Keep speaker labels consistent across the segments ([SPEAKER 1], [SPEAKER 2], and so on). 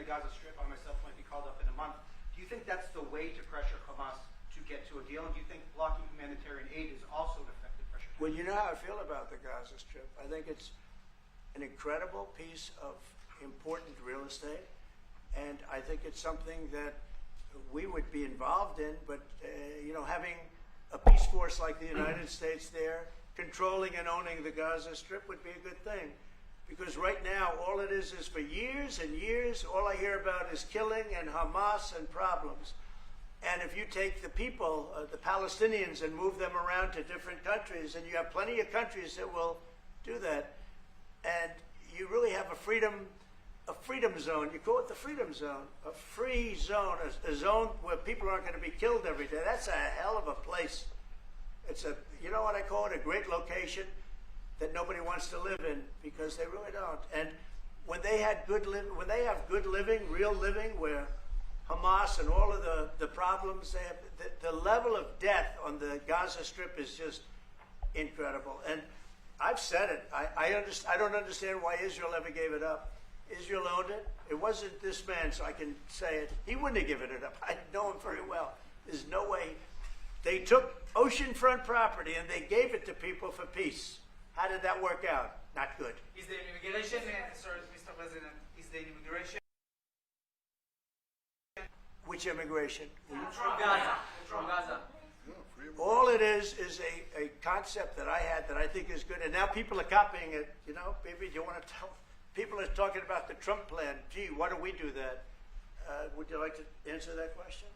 [SPEAKER 1] Gaza Strip. I myself might be called up in a month. Do you think that's the way to pressure Hamas to get to a deal? And do you think blocking humanitarian aid is also an effective pressure?
[SPEAKER 2] Well, you know how I feel about the Gaza Strip. I think it's an incredible piece of important real estate, and I think it's something that we would be involved in, but having a peace force like the United States there, controlling and owning the Gaza Strip would be a good thing. Because right now, all it is for years and years, all I hear about is killing and Hamas and problems. And if you take the people, the Palestinians, and move them around to different countries, and you have plenty of countries that will do that, and you really have a freedom zone. You call it the freedom zone, a free zone, a zone where people aren't going to be killed every day. That's a hell of a place. It's you know what I call it, a great location that nobody wants to live in, because they really don't. And when they have good living, real living, where Hamas and all of the problems they have, the level of death on the Gaza Strip is just incredible. And I've said it. I don't understand why Israel ever gave it up. Israel owned it. It wasn't this man, so I can say it. He wouldn't have given it up. I know him very well. There's no way. They took oceanfront property and they gave it to people for peace. How did that work out? Not good.
[SPEAKER 3] Is the immigration, sorry, Mr. President, is the immigration?
[SPEAKER 2] Which immigration?
[SPEAKER 3] From Gaza. From Gaza.
[SPEAKER 2] All it is a concept that I had that I think is good, and now people are copying it. Maybe do you want to tell? People are talking about the Trump plan. Gee, why don't we do that? Would you like to answer that question?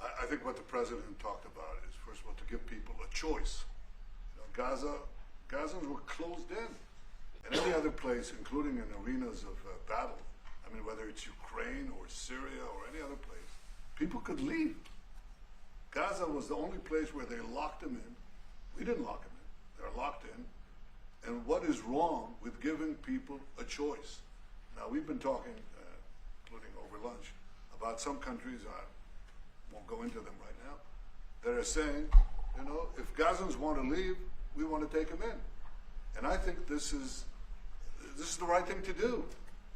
[SPEAKER 4] I think what the president talked about is, first of all, to give people a choice. Gazans were closed in. And any other place, including in arenas of battle, I mean, whether it's Ukraine or Syria or any other place, people could leave. Gaza was the only place where they locked them in. We didn't lock them in. They're locked in. And what is wrong with giving people a choice? Now, we've been talking, including over lunch, about some countries, I won't go into them right now, that are saying, if Gazans want to leave, we want to take them in. And I think this is the right thing to do.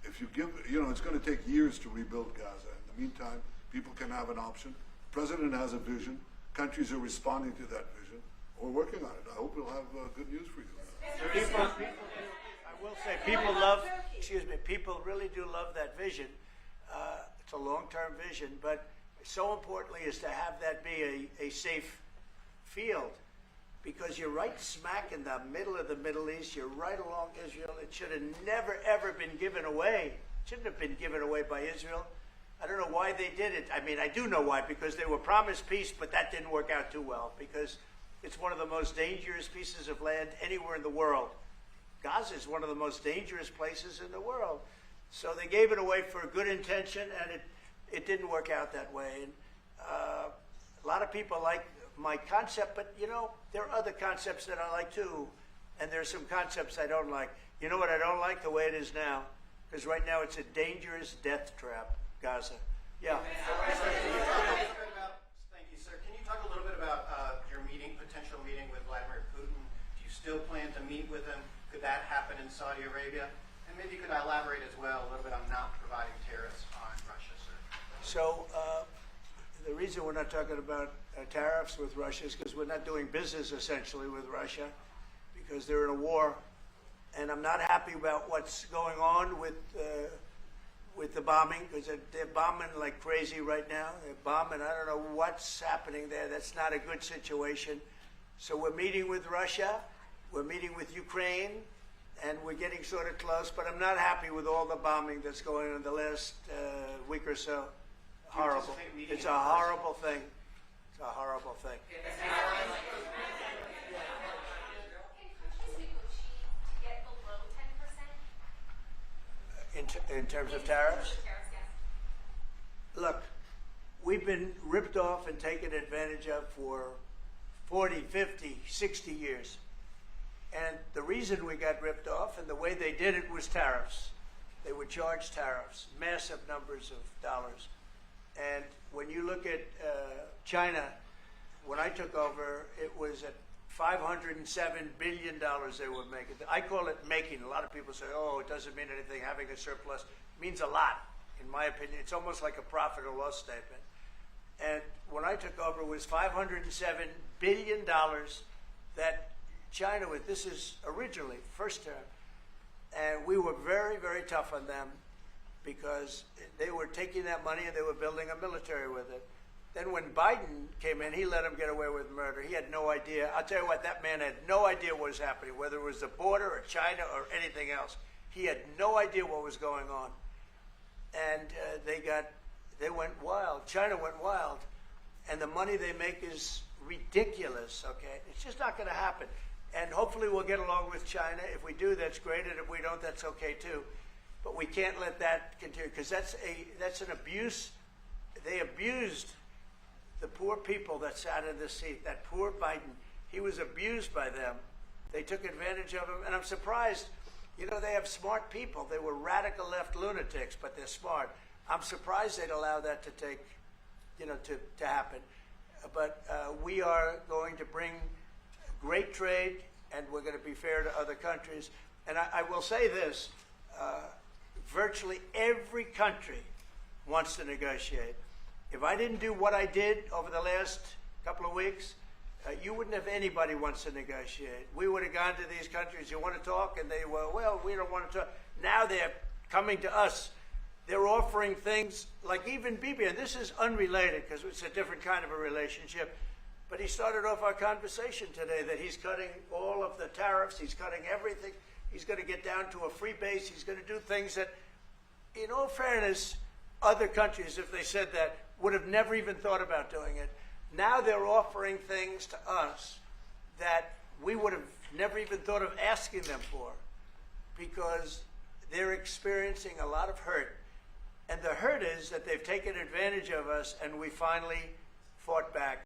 [SPEAKER 4] If you give, it's going to take years to rebuild Gaza. In the meantime, people can have an option. The president has a vision. Countries are responding to that vision. We're working on it. I hope we'll have good news for you.
[SPEAKER 2] I will say, people really do love that vision. It's a long-term vision, but so importantly is to have that be a safe field, because you're right smack in the middle of the Middle East. You're right along Israel. It should have never, ever been given away. It shouldn't have been given away by Israel. I don't know why they did it. I mean, I do know why, because they were promised peace, but that didn't work out too well, because it's one of the most dangerous pieces of land anywhere in the world. Gaza is one of the most dangerous places in the world. So they gave it away for a good intention, and it didn't work out that way. And a lot of people like my concept, but there are other concepts that I like too, and there's some concepts I don't like. You know what I don't like? The way it is now, because right now it's a dangerous death trap, Gaza. Yeah.
[SPEAKER 1] Thank you, sir. Can you talk a little bit about your potential meeting with Vladimir Putin? Do you still plan to meet with him? Could that happen in Saudi Arabia? And maybe you could elaborate as well a little bit on not providing tariffs on Russia, sir.
[SPEAKER 2] So the reason we're not talking about tariffs with Russia is because we're not doing business essentially with Russia, because they're in a war, and I'm not happy about what's going on with the bombing, because they're bombing like crazy right now. They're bombing. I don't know what's happening there. That's not a good situation. So we're meeting with Russia. We're meeting with Ukraine, and we're getting sort of close, but I'm not happy with all the bombing that's going on in the last week or so. Horrible. It's a horrible thing. It's a horrible thing. In terms of tariffs? Look, we've been ripped off and taken advantage of for 40, 50, 60 years. And the reason we got ripped off and the way they did it was tariffs. They would charge tariffs, massive numbers of dollars. And when you look at China, when I took over, it was at $507 billion they were making. I call it making. A lot of people say, oh, it doesn't mean anything having a surplus. It means a lot. in my opinion. It's almost like a profit or loss statement. And when I took over, it was $507 billion that China, with this is originally, first term, and we were very, very tough on them because they were taking that money and they were building a military with it. Then when Biden came in, he let them get away with murder. He had no idea. I'll tell you what, that man had no idea what was happening, whether it was the border or China or anything else. He had no idea what was going on. And they went wild. China went wild. And the money they make is ridiculous, okay? It's just not going to happen. And hopefully we'll get along with China. If we do, that's great. And if we don't, that's okay too. But we can't let that continue because that's an abuse. They abused the poor people that sat in the seat. That poor Biden, he was abused by them. They took advantage of him. And I'm surprised, you know, they have smart people. They were radical left lunatics, but they're smart. I'm surprised they'd allow that to take, you know, to happen. But we are going to bring great trade, and we're going to be fair to other countries. And I will say this, virtually every country wants to negotiate. If I didn't do what I did over the last couple of weeks, you wouldn't have anybody wants to negotiate. We would have gone to these countries, you want to talk? And they were, well, we don't want to talk. Now they're coming to us. They're offering things like even Bibi, and this is unrelated because it's a different kind of a relationship, but he started off our conversation today that he's cutting all of the tariffs, he's cutting everything, he's going to get down to a free base, he's going to do things that, in all fairness, other countries, if they said that, would have never even thought about doing it. Now they're offering things to us that we would have never even thought of asking them for because they're experiencing a lot of hurt. And the hurt is that they've taken advantage of us and we finally fought back.